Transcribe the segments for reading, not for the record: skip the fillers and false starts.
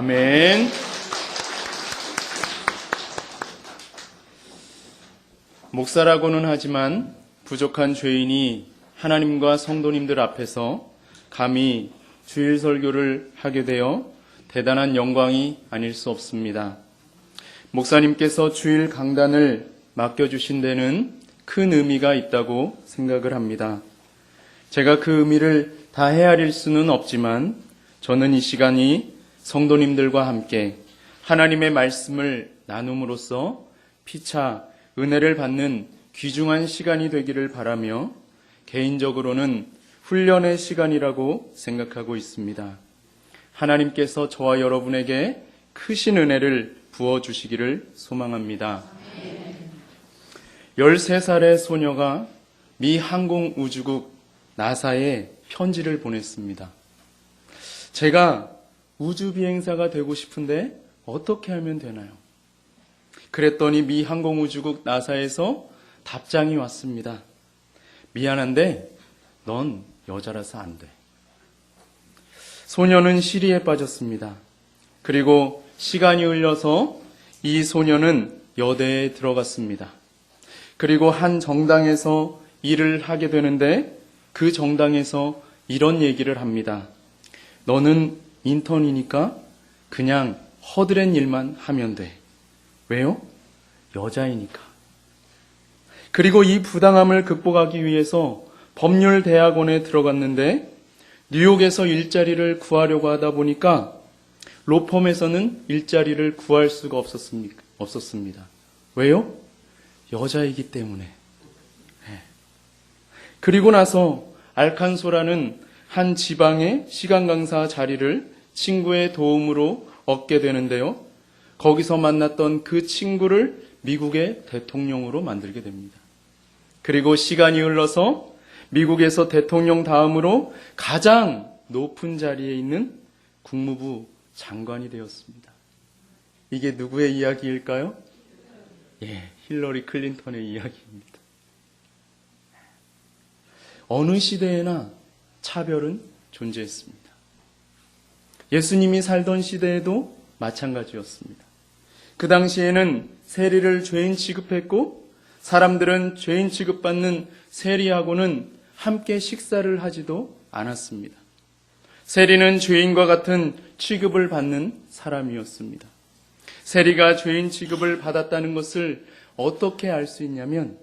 아멘. 목사라고는 하지만 부족한 죄인이 하나님과 성도님들 앞에서 감히 주일 설교를 하게 되어 대단한 영광이 아닐 수 없습니다. 목사님께서 주일 강단을 맡겨주신 데는 큰 의미가 있다고 생각을 합니다. 제가 그 의미를 다 헤아릴 수는 없지만 저는 이 시간이 성도님들과 함께 하나님의 말씀을 나눔으로써 피차 은혜를 받는 귀중한 시간이 되기를 바라며 개인적으로는 훈련의 시간이라고 생각하고 있습니다. 하나님께서 저와 여러분에게 크신 은혜를 부어주시기를 소망합니다. 13살의 소녀가 미 항공우주국 나사에 편지를 보냈습니다. 제가 우주비행사가 되고 싶은데 어떻게 하면 되나요? 그랬더니 미 항공우주국 나사에서 답장이 왔습니다. 미안한데 넌 여자라서 안 돼. 소녀는 시리에 빠졌습니다. 그리고 시간이 흘러서 이 소녀는 여대에 들어갔습니다. 그리고 한 정당에서 일을 하게 되는데 그 정당에서 이런 얘기를 합니다. 너는 인턴이니까 그냥 허드렛 일만 하면 돼. 왜요? 여자이니까. 그리고 이 부당함을 극복하기 위해서 법률대학원에 들어갔는데 뉴욕에서 일자리를 구하려고 하다 보니까 로펌에서는 일자리를 구할 수가 없었습니다. 왜요? 여자이기 때문에. 그리고 나서 알칸소라는 한 지방의 시간 강사 자리를 친구의 도움으로 얻게 되는데요. 거기서 만났던 그 친구를 미국의 대통령으로 만들게 됩니다. 그리고 시간이 흘러서 미국에서 대통령 다음으로 가장 높은 자리에 있는 국무부 장관이 되었습니다. 이게 누구의 이야기일까요? 힐러리 클린턴의 이야기입니다. 어느 시대에나 차별은 존재했습니다. 예수님이 살던 시대에도 마찬가지였습니다. 그 당시에는 세리를 죄인 취급했고 사람들은 죄인 취급받는 세리하고는 함께 식사를 하지도 않았습니다. 세리는 죄인과 같은 취급을 받는 사람이었습니다. 세리가 죄인 취급을 받았다는 것을 어떻게 알 수 있냐면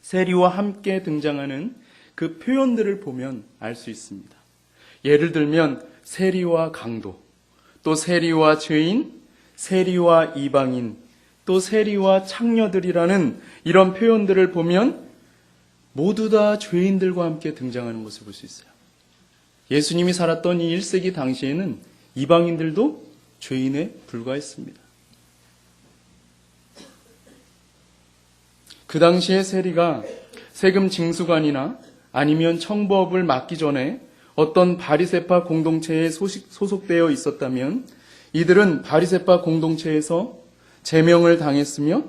세리와 함께 등장하는 그 표현들을 보면 알 수 있습니다. 예를 들면 세리와 강도, 또 세리와 죄인, 세리와 이방인, 또 세리와 창녀들이라는 이런 표현들을 보면 모두 다 죄인들과 함께 등장하는 것을 볼 수 있어요. 예수님이 살았던 이 1세기 당시에는 이방인들도 죄인에 불과했습니다. 그 당시에 세리가 세금 징수관이나 아니면 청부업을 맡기 전에 어떤 바리새파 공동체에 소속되어 있었다면 이들은 바리새파 공동체에서 제명을 당했으며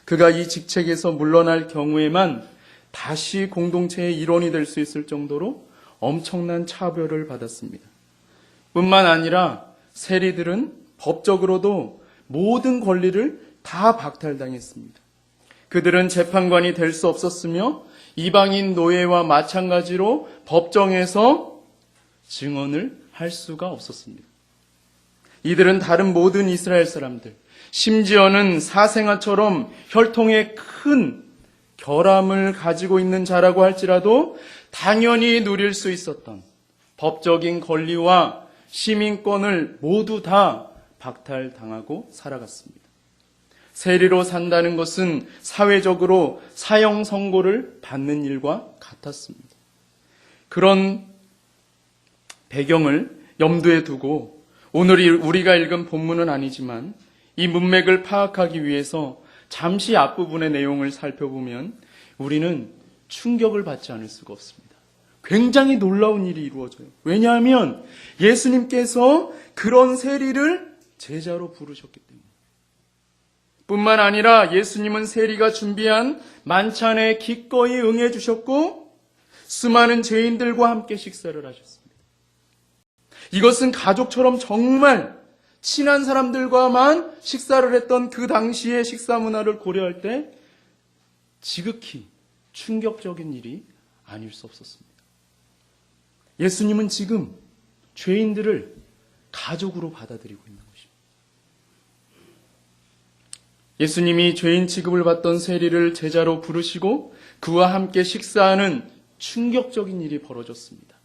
그가 이 직책에서 물러날 경우에만 다시 공동체의 일원이 될 수 있을 정도로 엄청난 차별을 받았습니다. 뿐만 아니라 세리들은 법적으로도 모든 권리를 다 박탈당했습니다. 그들은 재판관이 될 수 없었으며 이방인 노예와 마찬가지로 법정에서 증언을 할 수가 없었습니다. 이들은 다른 모든 이스라엘 사람들, 심지어는 사생아처럼 혈통의 큰 결함을 가지고 있는 자라고 할지라도 당연히 누릴 수 있었던 법적인 권리와 시민권을 모두 다 박탈당하고 살아갔습니다. 세리로 산다는 것은 사회적으로 사형 선고를 받는 일과 같았습니다. 그런 배경을 염두에 두고 오늘 우리가 읽은 본문은 아니지만 이 문맥을 파악하기 위해서 잠시 앞부분의 내용을 살펴보면 우리는 충격을 받지 않을 수가 없습니다. 굉장히 놀라운 일이 이루어져요. 왜냐하면 예수님께서 그런 세리를 제자로 부르셨기 때문에. 뿐만 아니라 예수님은 세리가 준비한 만찬에 기꺼이 응해 주셨고 수많은 죄인들과 함께 식사를 하셨습니다. 이것은 가족처럼 정말 친한 사람들과만 식사를 했던 그 당시의 식사 문화를 고려할 때 지극히 충격적인 일이 아닐 수 없었습니다. 예수님은 지금 죄인들을 가족으로 받아들이고 있는 것입니다. 예수님이 죄인 취급을 받던 세리를 제자로 부르시고 그와 함께 식사하는 충격적인 일이 벌어졌습니다.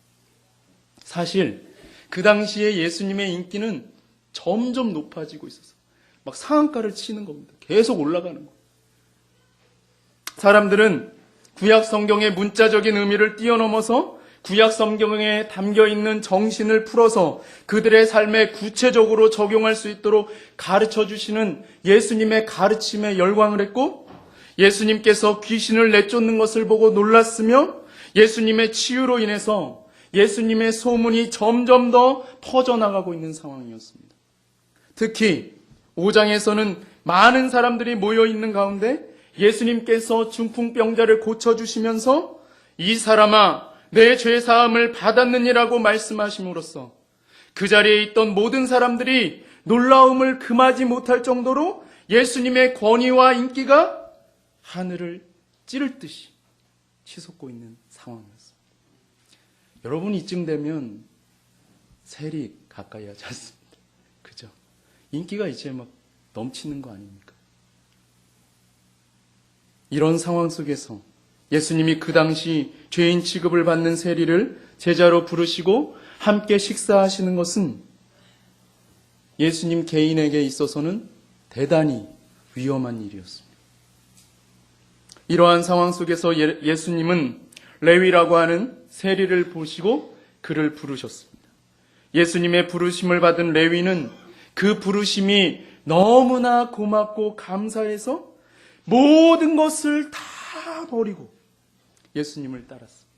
사실 그 당시에 예수님의 인기는 점점 높아지고 있어서 막 상한가를 치는 겁니다. 계속 올라가는 거예요. 사람들은 구약 성경의 문자적인 의미를 뛰어넘어서 구약 성경에 담겨있는 정신을 풀어서 그들의 삶에 구체적으로 적용할 수 있도록 가르쳐 주시는 예수님의 가르침에 열광을 했고 예수님께서 귀신을 내쫓는 것을 보고 놀랐으며 예수님의 치유로 인해서 예수님의 소문이 점점 더 퍼져나가고 있는 상황이었습니다. 특히 5장에서는 많은 사람들이 모여있는 가운데 예수님께서 중풍병자를 고쳐주시면서 이 사람아 내 죄사함을 받았느니라고 말씀하심으로써 그 자리에 있던 모든 사람들이 놀라움을 금하지 못할 정도로 예수님의 권위와 인기가 하늘을 찌를 듯이 치솟고 있는 상황이었습니다. 여러분 이쯤 되면 세리 가까이 하지 않습니다. 그죠? 인기가 이제 막 넘치는 거 아닙니까? 이런 상황 속에서 예수님이 그 당시 죄인 취급을 받는 세리를 제자로 부르시고 함께 식사하시는 것은 예수님 개인에게 있어서는 대단히 위험한 일이었습니다. 이러한 상황 속에서 예수님은 레위라고 하는 세리를 보시고 그를 부르셨습니다. 예수님의 부르심을 받은 레위는 그 부르심이 너무나 고맙고 감사해서 모든 것을 다 버리고 예수님을 따랐습니다.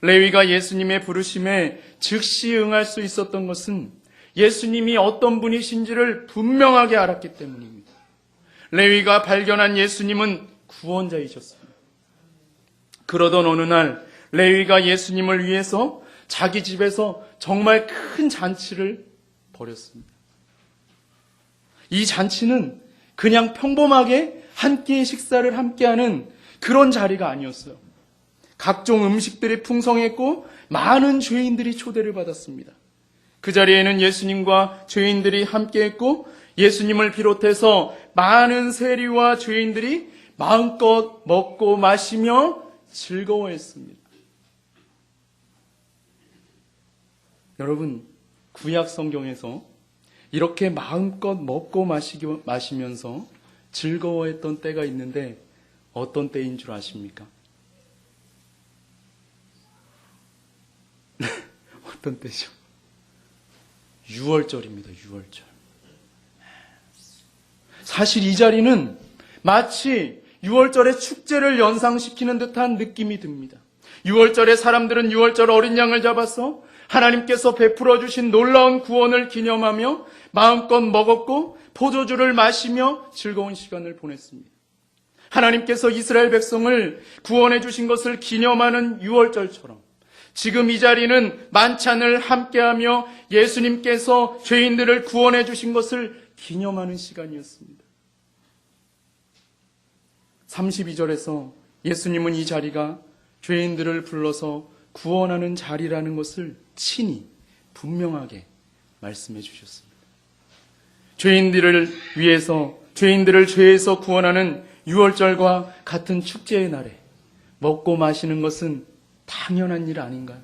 레위가 예수님의 부르심에 즉시 응할 수 있었던 것은 예수님이 어떤 분이신지를 분명하게 알았기 때문입니다. 레위가 발견한 예수님은 구원자이셨습니다. 그러던 어느 날 레위가 예수님을 위해서 자기 집에서 정말 큰 잔치를 벌였습니다. 이 잔치는 그냥 평범하게 한 끼의 식사를 함께하는 그런 자리가 아니었어요. 각종 음식들이 풍성했고 많은 죄인들이 초대를 받았습니다. 그 자리에는 예수님과 죄인들이 함께했고 예수님을 비롯해서 많은 세리와 죄인들이 마음껏 먹고 마시며 즐거워했습니다. 여러분, 구약 성경에서 이렇게 마음껏 먹고 마시면서 즐거워했던 때가 있는데 어떤 때인 줄 아십니까? 어떤 때죠? 6월절입니다. 6월절. 사실 이 자리는 마치 6월절의 축제를 연상시키는 듯한 느낌이 듭니다. 6월절에 사람들은 6월절 어린 양을 잡아서 하나님께서 베풀어 주신 놀라운 구원을 기념하며 마음껏 먹었고 포도주를 마시며 즐거운 시간을 보냈습니다. 하나님께서 이스라엘 백성을 구원해 주신 것을 기념하는 6월절처럼 지금 이 자리는 만찬을 함께하며 예수님께서 죄인들을 구원해 주신 것을 기념하는 시간이었습니다. 32절에서 예수님은 이 자리가 죄인들을 불러서 구원하는 자리라는 것을 친히 분명하게 말씀해 주셨습니다. 죄인들을 위해서, 죄인들을 죄에서 구원하는 6월절과 같은 축제의 날에 먹고 마시는 것은 당연한 일 아닌가요?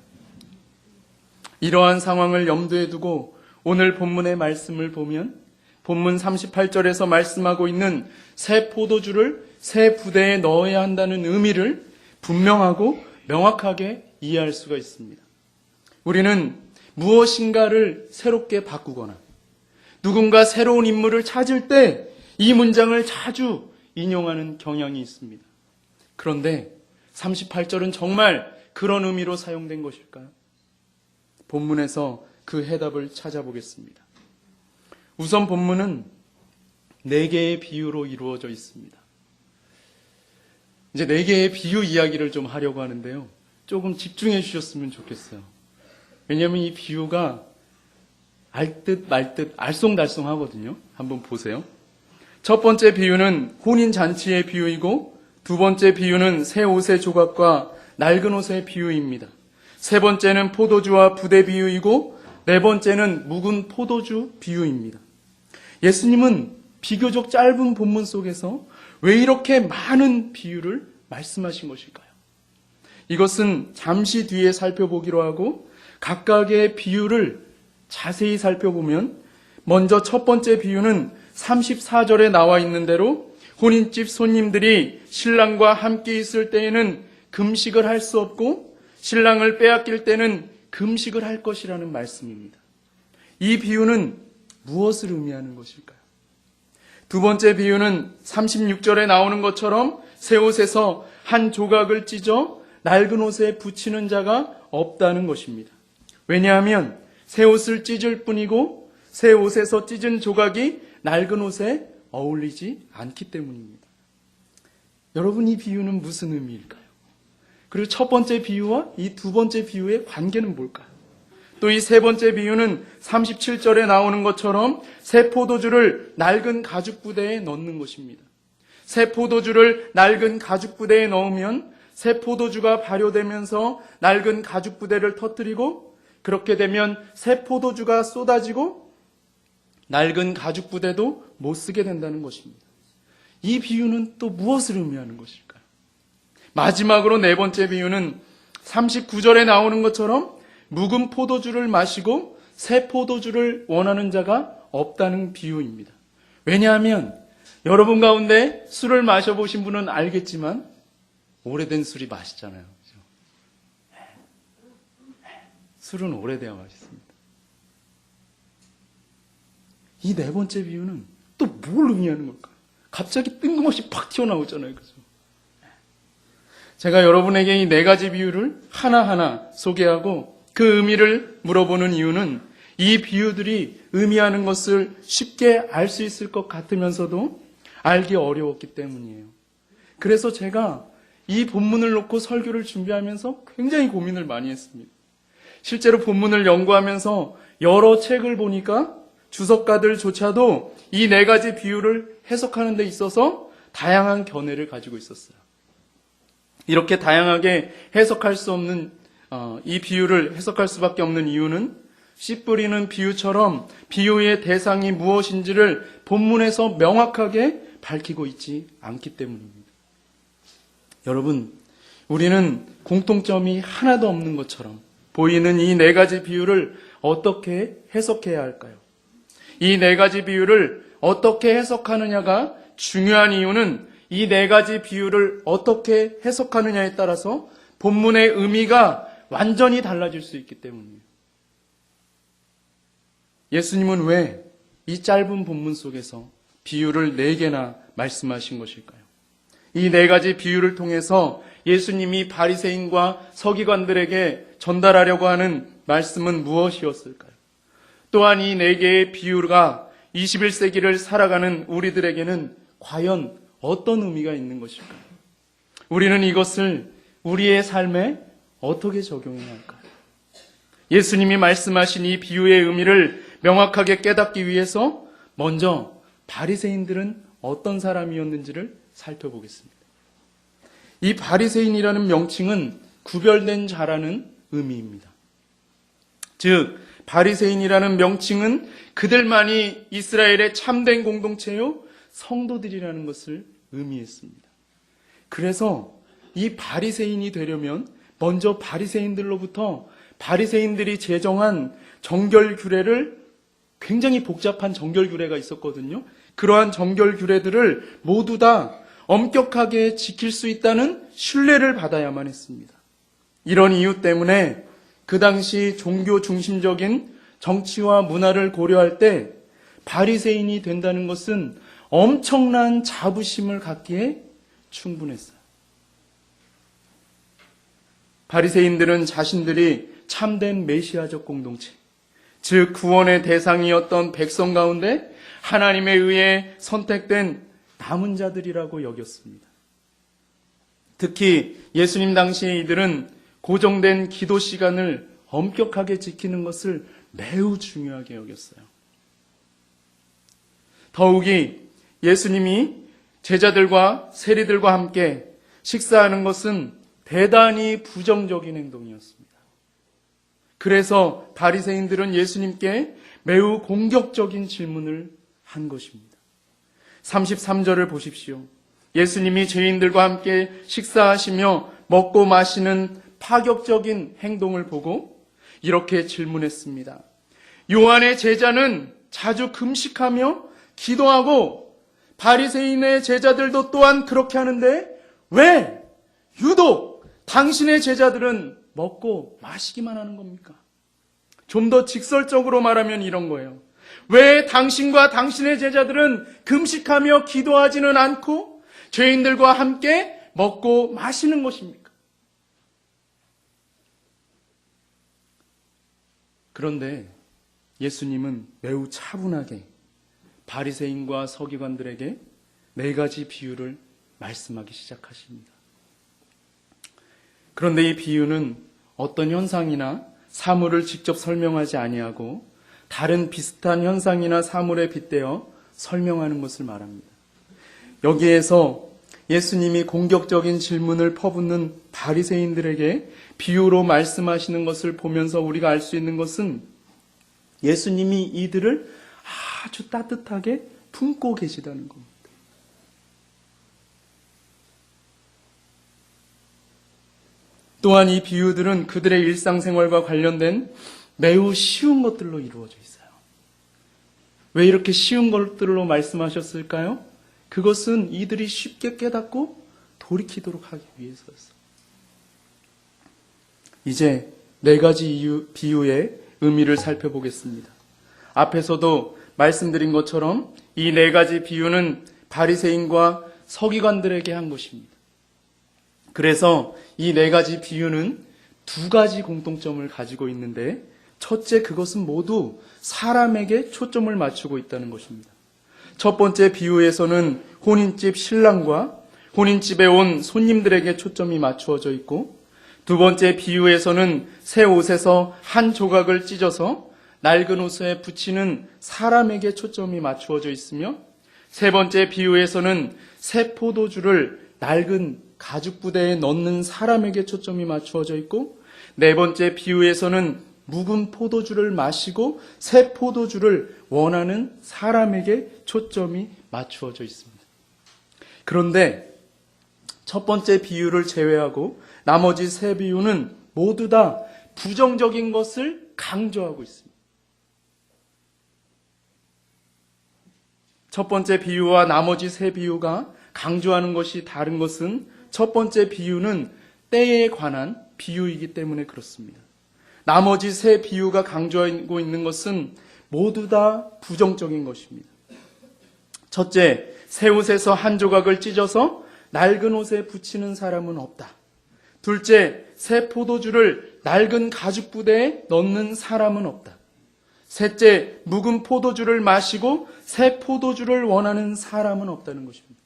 이러한 상황을 염두에 두고 오늘 본문의 말씀을 보면 본문 38절에서 말씀하고 있는 새 포도주를 새 부대에 넣어야 한다는 의미를 분명하고 명확하게 이해할 수가 있습니다. 우리는 무엇인가를 새롭게 바꾸거나 누군가 새로운 인물을 찾을 때 이 문장을 자주 인용하는 경향이 있습니다. 그런데 38절은 정말 그런 의미로 사용된 것일까요? 본문에서 그 해답을 찾아보겠습니다. 우선 본문은 4개의 비유로 이루어져 있습니다. 이제 4개의 비유 이야기를 좀 하려고 하는데요. 조금 집중해 주셨으면 좋겠어요. 왜냐하면 이 비유가 알듯 말듯 알쏭달쏭 하거든요. 한번 보세요. 첫 번째 비유는 혼인잔치의 비유이고 두 번째 비유는 새 옷의 조각과 낡은 옷의 비유입니다. 세 번째는 포도주와 부대 비유이고 네 번째는 묵은 포도주 비유입니다. 예수님은 비교적 짧은 본문 속에서 왜 이렇게 많은 비유를 말씀하신 것일까요? 이것은 잠시 뒤에 살펴보기로 하고 각각의 비유를 자세히 살펴보면 먼저 첫 번째 비유는 34절에 나와 있는 대로 혼인집 손님들이 신랑과 함께 있을 때에는 금식을 할 수 없고 신랑을 빼앗길 때는 금식을 할 것이라는 말씀입니다. 이 비유는 무엇을 의미하는 것일까요? 두 번째 비유는 36절에 나오는 것처럼 새 옷에서 한 조각을 찢어 낡은 옷에 붙이는 자가 없다는 것입니다. 왜냐하면 새 옷을 찢을 뿐이고 새 옷에서 찢은 조각이 낡은 옷에 어울리지 않기 때문입니다. 여러분, 이 비유는 무슨 의미일까요? 그리고 첫 번째 비유와 이 두 번째 비유의 관계는 뭘까요? 또 이 세 번째 비유는 37절에 나오는 것처럼 새 포도주를 낡은 가죽 부대에 넣는 것입니다. 새 포도주를 낡은 가죽 부대에 넣으면 새 포도주가 발효되면서 낡은 가죽 부대를 터뜨리고 그렇게 되면 새 포도주가 쏟아지고 낡은 가죽 부대도 못 쓰게 된다는 것입니다. 이 비유는 또 무엇을 의미하는 것일까요? 마지막으로 네 번째 비유는 39절에 나오는 것처럼 묵은 포도주를 마시고 새 포도주를 원하는 자가 없다는 비유입니다. 왜냐하면 여러분 가운데 술을 마셔보신 분은 알겠지만 오래된 술이 맛있잖아요. 그렇죠? 술은 오래돼야 맛있습니다. 이 네 번째 비유는 또 뭘 의미하는 걸까요? 갑자기 뜬금없이 팍 튀어나오잖아요. 그죠? 제가 여러분에게 이 네 가지 비유를 하나하나 소개하고 그 의미를 물어보는 이유는 이 비유들이 의미하는 것을 쉽게 알 수 있을 것 같으면서도 알기 어려웠기 때문이에요. 그래서 제가 이 본문을 놓고 설교를 준비하면서 굉장히 고민을 많이 했습니다. 실제로 본문을 연구하면서 여러 책을 보니까 주석가들조차도 이 네 가지 비유를 해석하는 데 있어서 다양한 견해를 가지고 있었어요. 이렇게 다양하게 해석할 수 없는 이 비유를 해석할 수밖에 없는 이유는 씨 뿌리는 비유처럼 비유의 대상이 무엇인지를 본문에서 명확하게 밝히고 있지 않기 때문입니다. 여러분, 우리는 공통점이 하나도 없는 것처럼 보이는 이 네 가지 비유를 어떻게 해석해야 할까요? 이 네 가지 비유를 어떻게 해석하느냐가 중요한 이유는 이 네 가지 비유를 어떻게 해석하느냐에 따라서 본문의 의미가 완전히 달라질 수 있기 때문이에요. 예수님은 왜 이 짧은 본문 속에서 비유를 4개나 말씀하신 것일까요? 이 4가지 비유를 통해서 예수님이 바리새인과 서기관들에게 전달하려고 하는 말씀은 무엇이었을까요? 또한 이 4개의 비유가 21세기를 살아가는 우리들에게는 과연 어떤 의미가 있는 것일까요? 우리는 이것을 우리의 삶에 어떻게 적용해야 할까요? 예수님이 말씀하신 이 비유의 의미를 명확하게 깨닫기 위해서 먼저 바리새인들은 어떤 사람이었는지를 살펴보겠습니다. 이 바리새인이라는 명칭은 구별된 자라는 의미입니다. 즉, 바리새인이라는 명칭은 그들만이 이스라엘의 참된 공동체요 성도들이라는 것을 의미했습니다. 그래서 이 바리새인이 되려면 먼저 바리새인들로부터 바리새인들이 제정한 정결 규례를 굉장히 복잡한 정결 규례가 있었거든요. 그러한 정결 규례들을 모두 다 엄격하게 지킬 수 있다는 신뢰를 받아야만 했습니다. 이런 이유 때문에 그 당시 종교 중심적인 정치와 문화를 고려할 때 바리새인이 된다는 것은 엄청난 자부심을 갖기에 충분했어요. 바리새인들은 자신들이 참된 메시아적 공동체, 즉 구원의 대상이었던 백성 가운데 하나님에 의해 선택된 남은 자들이라고 여겼습니다. 특히 예수님 당시에 이들은 고정된 기도 시간을 엄격하게 지키는 것을 매우 중요하게 여겼어요. 더욱이 예수님이 제자들과 세리들과 함께 식사하는 것은 대단히 부정적인 행동이었습니다. 그래서 바리새인들은 예수님께 매우 공격적인 질문을 한 것입니다. 33절을 보십시오. 예수님이 죄인들과 함께 식사하시며 먹고 마시는 파격적인 행동을 보고 이렇게 질문했습니다. 요한의 제자는 자주 금식하며 기도하고 바리새인의 제자들도 또한 그렇게 하는데 왜 유독 당신의 제자들은 먹고 마시기만 하는 겁니까? 좀 더 직설적으로 말하면 이런 거예요. 왜 당신과 당신의 제자들은 금식하며 기도하지는 않고 죄인들과 함께 먹고 마시는 것입니까? 그런데 예수님은 매우 차분하게 바리새인과 서기관들에게 4가지 비유를 말씀하기 시작하십니다. 그런데 이 비유는 어떤 현상이나 사물을 직접 설명하지 아니하고 다른 비슷한 현상이나 사물에 빗대어 설명하는 것을 말합니다. 여기에서 예수님이 공격적인 질문을 퍼붓는 바리새인들에게 비유로 말씀하시는 것을 보면서 우리가 알 수 있는 것은 예수님이 이들을 아주 따뜻하게 품고 계시다는 겁니다. 또한 이 비유들은 그들의 일상생활과 관련된 매우 쉬운 것들로 이루어져 있어요. 왜 이렇게 쉬운 것들로 말씀하셨을까요? 그것은 이들이 쉽게 깨닫고 돌이키도록 하기 위해서였어요. 이제 4가지 비유의 의미를 살펴보겠습니다. 앞에서도 말씀드린 것처럼 이 4가지 비유는 바리새인과 서기관들에게 한 것입니다. 그래서 이 4가지 비유는 2가지 공통점을 가지고 있는데 첫째, 그것은 모두 사람에게 초점을 맞추고 있다는 것입니다. 첫 번째 비유에서는 혼인집 신랑과 혼인집에 온 손님들에게 초점이 맞추어져 있고, 두 번째 비유에서는 새 옷에서 한 조각을 찢어서 낡은 옷에 붙이는 사람에게 초점이 맞추어져 있으며, 세 번째 비유에서는 새 포도주를 낡은 가죽 부대에 넣는 사람에게 초점이 맞추어져 있고, 네 번째 비유에서는 묵은 포도주를 마시고 새 포도주를 원하는 사람에게 초점이 맞추어져 있습니다. 그런데 첫 번째 비유를 제외하고 나머지 세 비유는 모두 다 부정적인 것을 강조하고 있습니다. 첫 번째 비유와 나머지 세 비유가 강조하는 것이 다른 것은 첫 번째 비유는 때에 관한 비유이기 때문에 그렇습니다. 나머지 세 비유가 강조하고 있는 것은 모두 다 부정적인 것입니다. 첫째, 새 옷에서 한 조각을 찢어서 낡은 옷에 붙이는 사람은 없다. 둘째, 새 포도주를 낡은 가죽 부대에 넣는 사람은 없다. 셋째, 묵은 포도주를 마시고 새 포도주를 원하는 사람은 없다는 것입니다.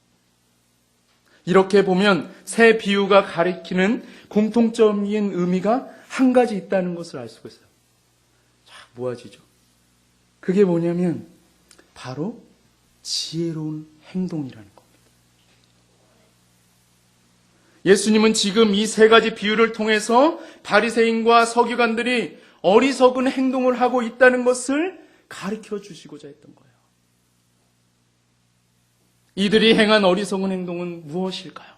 이렇게 보면 새 비유가 가리키는 공통점인 의미가 한 가지 있다는 것을 알 수가 있어요. 자, 모아지죠. 그게 뭐냐면 바로 지혜로운 행동이라는 겁니다. 예수님은 지금 이 세 가지 비유를 통해서 바리새인과 서기관들이 어리석은 행동을 하고 있다는 것을 가르쳐 주시고자 했던 거예요. 이들이 행한 어리석은 행동은 무엇일까요?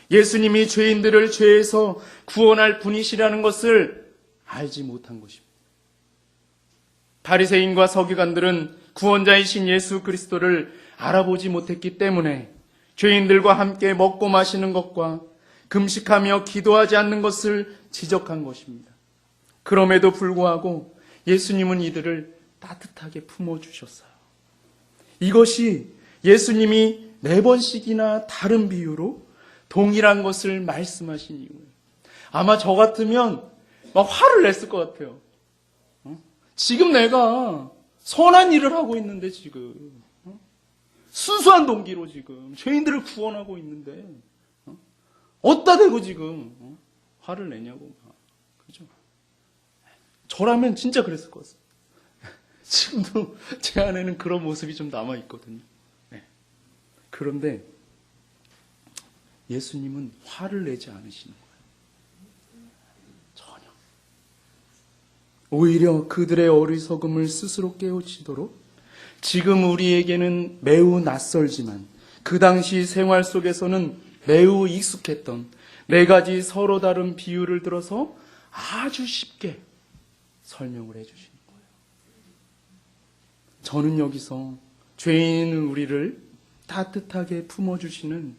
예수님이 죄인들을 죄에서 구원할 분이시라는 것을 알지 못한 것입니다. 바리새인과 서기관들은 구원자이신 예수 그리스도를 알아보지 못했기 때문에 죄인들과 함께 먹고 마시는 것과 금식하며 기도하지 않는 것을 지적한 것입니다. 그럼에도 불구하고 예수님은 이들을 따뜻하게 품어주셨어요. 이것이 예수님이 4번씩이나 다른 비유로 동일한 것을 말씀하신 이유예요. 아마 저 같으면 막 화를 냈을 것 같아요. 지금 내가 선한 일을 하고 있는데 지금 순수한 동기로 지금 죄인들을 구원하고 있는데 어디다 대고 지금 화를 내냐고. 그죠? 저라면 진짜 그랬을 것 같습니다. 지금도 제 안에는 그런 모습이 좀 남아있거든요. 네. 그런데 예수님은 화를 내지 않으시는 거예요. 전혀. 오히려 그들의 어리석음을 스스로 깨우치도록 지금 우리에게는 매우 낯설지만 그 당시 생활 속에서는 매우 익숙했던 4가지 서로 다른 비유를 들어서 아주 쉽게 설명을 해주시는 거예요. 저는 여기서 죄인인 우리를 따뜻하게 품어주시는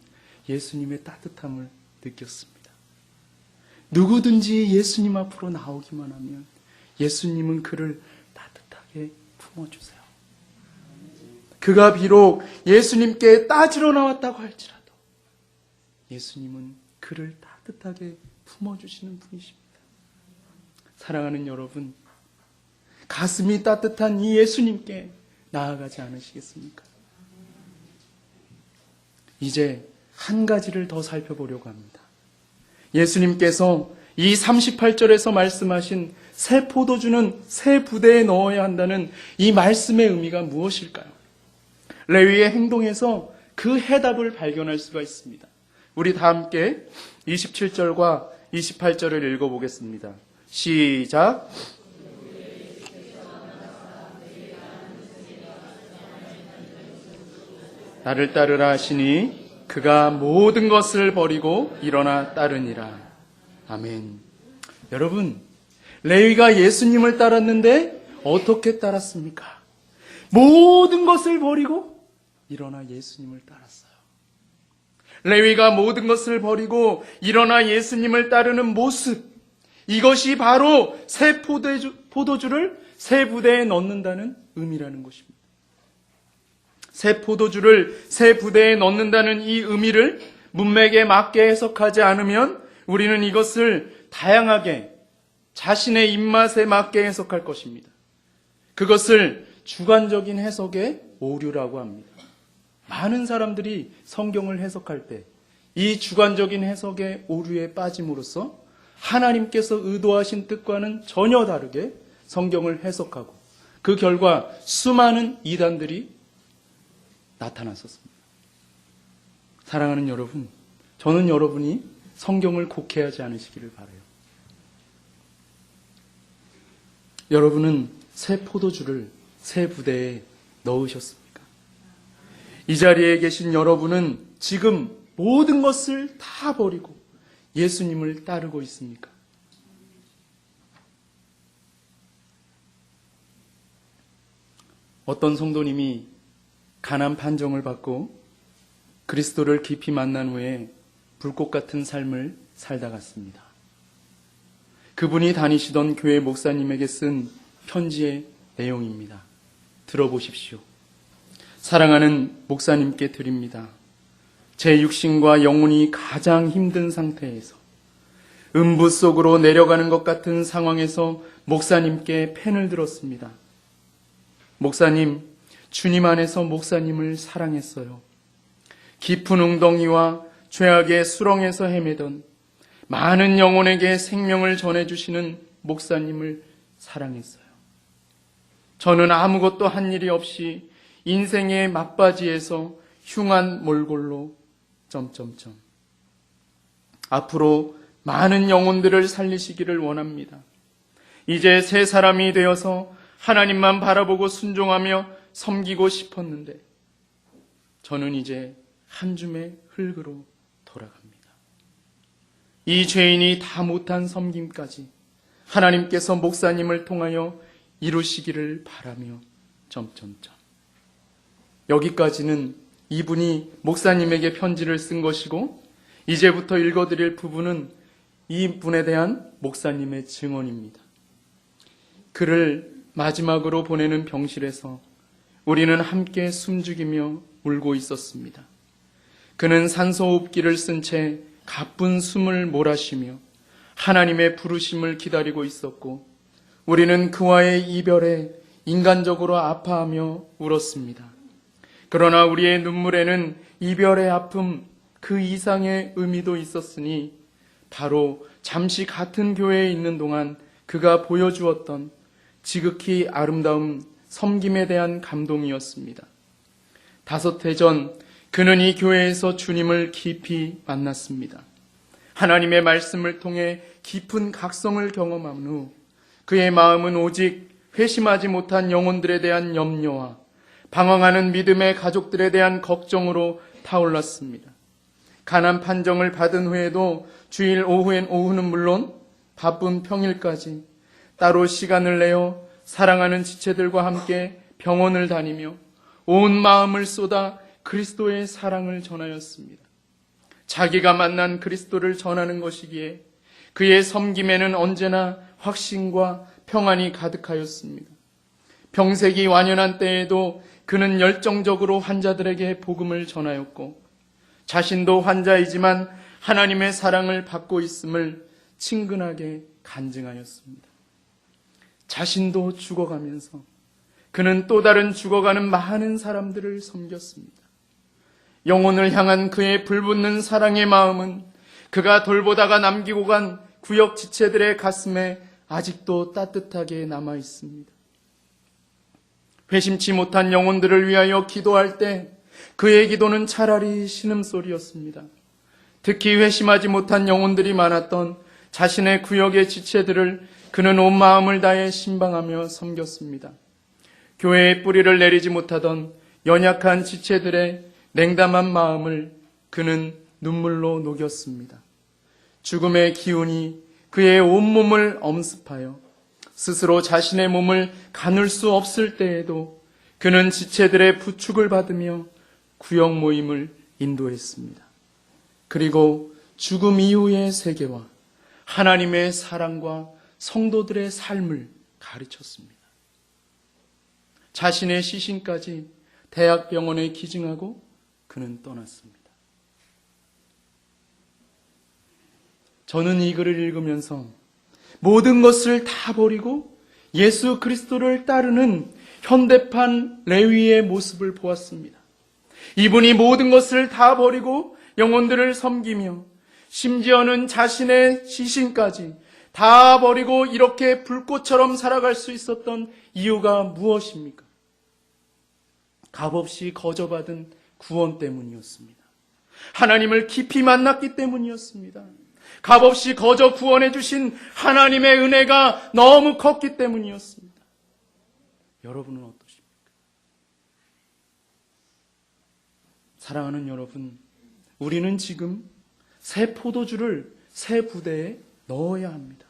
예수님의 따뜻함을 느꼈습니다. 누구든지 예수님 앞으로 나오기만 하면 예수님은 그를 따뜻하게 품어주세요. 그가 비록 예수님께 따지러 나왔다고 할지라도 예수님은 그를 따뜻하게 품어주시는 분이십니다. 사랑하는 여러분, 가슴이 따뜻한 이 예수님께 나아가지 않으시겠습니까? 이제 한 가지를 더 살펴보려고 합니다. 예수님께서 이 38절에서 말씀하신 새 포도주는 새 부대에 넣어야 한다는 이 말씀의 의미가 무엇일까요? 레위의 행동에서 그 해답을 발견할 수가 있습니다. 우리 다 함께 27절과 28절을 읽어보겠습니다. 시작. 나를 따르라 하시니 그가 모든 것을 버리고 일어나 따르니라. 아멘. 여러분, 레위가 예수님을 따랐는데 어떻게 따랐습니까? 모든 것을 버리고 일어나 예수님을 따랐어요. 레위가 모든 것을 버리고 일어나 예수님을 따르는 모습, 이것이 바로 새 포도주를 새 부대에 넣는다는 의미라는 것입니다. 새 포도주를 새 부대에 넣는다는 이 의미를 문맥에 맞게 해석하지 않으면 우리는 이것을 다양하게 자신의 입맛에 맞게 해석할 것입니다. 그것을 주관적인 해석의 오류라고 합니다. 많은 사람들이 성경을 해석할 때 이 주관적인 해석의 오류에 빠짐으로써 하나님께서 의도하신 뜻과는 전혀 다르게 성경을 해석하고 그 결과 수많은 이단들이 나타났었습니다. 사랑하는 여러분, 저는 여러분이 성경을 곡해하지 않으시기를 바라요. 여러분은 새 포도주를 새 부대에 넣으셨습니까? 이 자리에 계신 여러분은 지금 모든 것을 다 버리고 예수님을 따르고 있습니까? 어떤 성도님이 가난 판정을 받고 그리스도를 깊이 만난 후에 불꽃 같은 삶을 살다 갔습니다. 그분이 다니시던 교회 목사님에게 쓴 편지의 내용입니다. 들어보십시오. 사랑하는 목사님께 드립니다. 제 육신과 영혼이 가장 힘든 상태에서 음부 속으로 내려가는 것 같은 상황에서 목사님께 펜을 들었습니다. 목사님, 주님 안에서 목사님을 사랑했어요. 깊은 웅덩이와 죄악의 수렁에서 헤매던 많은 영혼에게 생명을 전해주시는 목사님을 사랑했어요. 저는 아무것도 한 일이 없이 인생의 막바지에서 흉한 몰골로 앞으로 많은 영혼들을 살리시기를 원합니다. 이제 새 사람이 되어서 하나님만 바라보고 순종하며 섬기고 싶었는데 저는 이제 한 줌의 흙으로 돌아갑니다. 이 죄인이 다 못한 섬김까지 하나님께서 목사님을 통하여 이루시기를 바라며 여기까지는 이분이 목사님에게 편지를 쓴 것이고 이제부터 읽어드릴 부분은 이 분에 대한 목사님의 증언입니다. 그를 마지막으로 보내는 병실에서 우리는 함께 숨죽이며 울고 있었습니다. 그는 산소호흡기를 쓴 채 가쁜 숨을 몰아쉬며 하나님의 부르심을 기다리고 있었고 우리는 그와의 이별에 인간적으로 아파하며 울었습니다. 그러나 우리의 눈물에는 이별의 아픔 그 이상의 의미도 있었으니 바로 잠시 같은 교회에 있는 동안 그가 보여주었던 지극히 아름다운 섬김에 대한 감동이었습니다. 5해 전 그는 이 교회에서 주님을 깊이 만났습니다. 하나님의 말씀을 통해 깊은 각성을 경험한 후 그의 마음은 오직 회심하지 못한 영혼들에 대한 염려와 방황하는 믿음의 가족들에 대한 걱정으로 타올랐습니다. 가난 판정을 받은 후에도 주일 오후는 물론 바쁜 평일까지 따로 시간을 내어 사랑하는 지체들과 함께 병원을 다니며 온 마음을 쏟아 그리스도의 사랑을 전하였습니다. 자기가 만난 그리스도를 전하는 것이기에 그의 섬김에는 언제나 확신과 평안이 가득하였습니다. 병색이 완연한 때에도 그는 열정적으로 환자들에게 복음을 전하였고 자신도 환자이지만 하나님의 사랑을 받고 있음을 친근하게 간증하였습니다. 자신도 죽어가면서 그는 또 다른 죽어가는 많은 사람들을 섬겼습니다. 영혼을 향한 그의 불붙는 사랑의 마음은 그가 돌보다가 남기고 간 구역 지체들의 가슴에 아직도 따뜻하게 남아 있습니다. 회심치 못한 영혼들을 위하여 기도할 때 그의 기도는 차라리 신음소리였습니다. 특히 회심하지 못한 영혼들이 많았던 자신의 구역의 지체들을 그는 온 마음을 다해 신방하며 섬겼습니다. 교회의 뿌리를 내리지 못하던 연약한 지체들의 냉담한 마음을 그는 눈물로 녹였습니다. 죽음의 기운이 그의 온몸을 엄습하여 스스로 자신의 몸을 가눌 수 없을 때에도 그는 지체들의 부축을 받으며 구역 모임을 인도했습니다. 그리고 죽음 이후의 세계와 하나님의 사랑과 성도들의 삶을 가르쳤습니다. 자신의 시신까지 대학병원에 기증하고 그는 떠났습니다. 저는 이 글을 읽으면서 모든 것을 다 버리고 예수 그리스도를 따르는 현대판 레위의 모습을 보았습니다. 이분이 모든 것을 다 버리고 영혼들을 섬기며 심지어는 자신의 시신까지 다 버리고 이렇게 불꽃처럼 살아갈 수 있었던 이유가 무엇입니까? 값없이 거저받은 구원 때문이었습니다. 하나님을 깊이 만났기 때문이었습니다. 값없이 거저 구원해 주신 하나님의 은혜가 너무 컸기 때문이었습니다. 여러분은 어떠십니까? 사랑하는 여러분, 우리는 지금 새 포도주를 새 부대에 넣어야 합니다.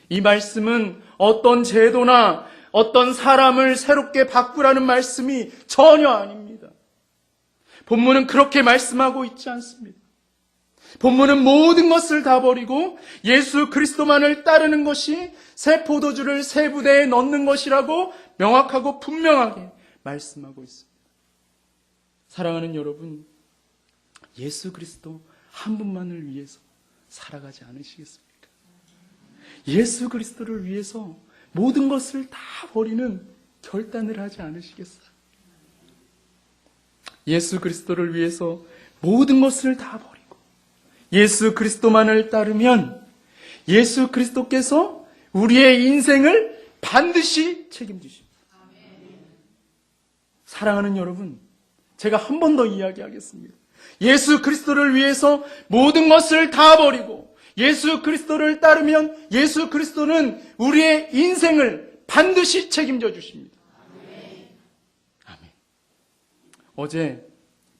이 말씀은 어떤 제도나 어떤 사람을 새롭게 바꾸라는 말씀이 전혀 아닙니다. 본문은 그렇게 말씀하고 있지 않습니다. 본문은 모든 것을 다 버리고 예수 그리스도만을 따르는 것이 새 포도주를 새 부대에 넣는 것이라고 명확하고 분명하게 말씀하고 있습니다. 사랑하는 여러분, 예수 그리스도 한 분만을 위해서 살아가지 않으시겠습니까? 예수 그리스도를 위해서 모든 것을 다 버리는 결단을 하지 않으시겠어요? 예수 그리스도를 위해서 모든 것을 다 버리고 예수 그리스도만을 따르면 예수 그리스도께서 우리의 인생을 반드시 책임지십니다. 사랑하는 여러분, 제가 한 번 더 이야기하겠습니다. 예수 그리스도를 위해서 모든 것을 다 버리고 예수 그리스도를 따르면 예수 그리스도는 우리의 인생을 반드시 책임져 주십니다. 아멘. 어제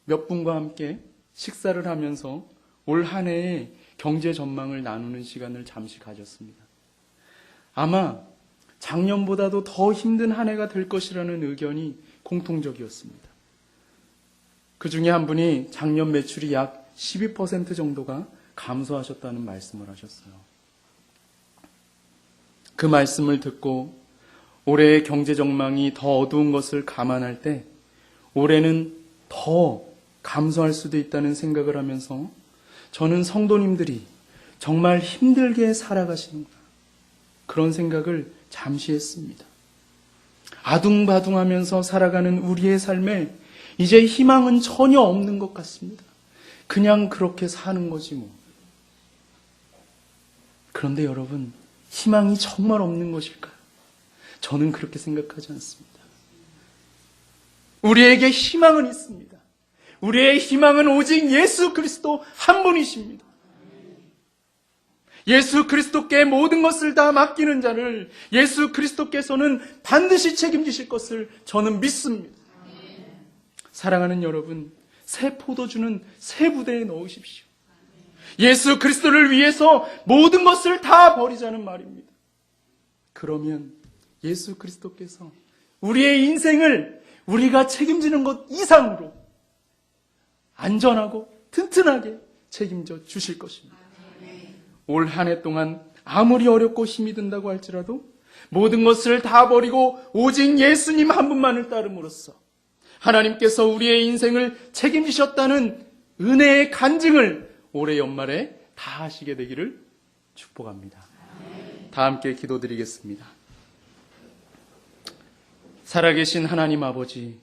몇 분과 함께 식사를 하면서 올 한 해의 경제 전망을 나누는 시간을 잠시 가졌습니다. 아마 작년보다도 더 힘든 한 해가 될 것이라는 의견이 공통적이었습니다. 그 중에 한 분이 작년 매출이 약 12% 정도가 감소하셨다는 말씀을 하셨어요. 그 말씀을 듣고 올해의 경제 전망이 더 어두운 것을 감안할 때 올해는 더 감소할 수도 있다는 생각을 하면서 저는 성도님들이 정말 힘들게 살아가시는구나, 그런 생각을 잠시 했습니다. 아둥바둥하면서 살아가는 우리의 삶에 이제 희망은 전혀 없는 것 같습니다. 그냥 그렇게 사는 거지 뭐. 그런데 여러분, 희망이 정말 없는 것일까요? 저는 그렇게 생각하지 않습니다. 우리에게 희망은 있습니다. 우리의 희망은 오직 예수 그리스도 한 분이십니다. 예수 그리스도께 모든 것을 다 맡기는 자를 예수 그리스도께서는 반드시 책임지실 것을 저는 믿습니다. 사랑하는 여러분, 새 포도주는 새 부대에 넣으십시오. 예수 그리스도를 위해서 모든 것을 다 버리자는 말입니다. 그러면 예수 그리스도께서 우리의 인생을 우리가 책임지는 것 이상으로 안전하고 튼튼하게 책임져 주실 것입니다. 올 한 해 동안 아무리 어렵고 힘이 든다고 할지라도 모든 것을 다 버리고 오직 예수님 한 분만을 따름으로써 하나님께서 우리의 인생을 책임지셨다는 은혜의 간증을 올해 연말에 다 하시게 되기를 축복합니다. 다 함께 기도드리겠습니다. 살아계신 하나님 아버지,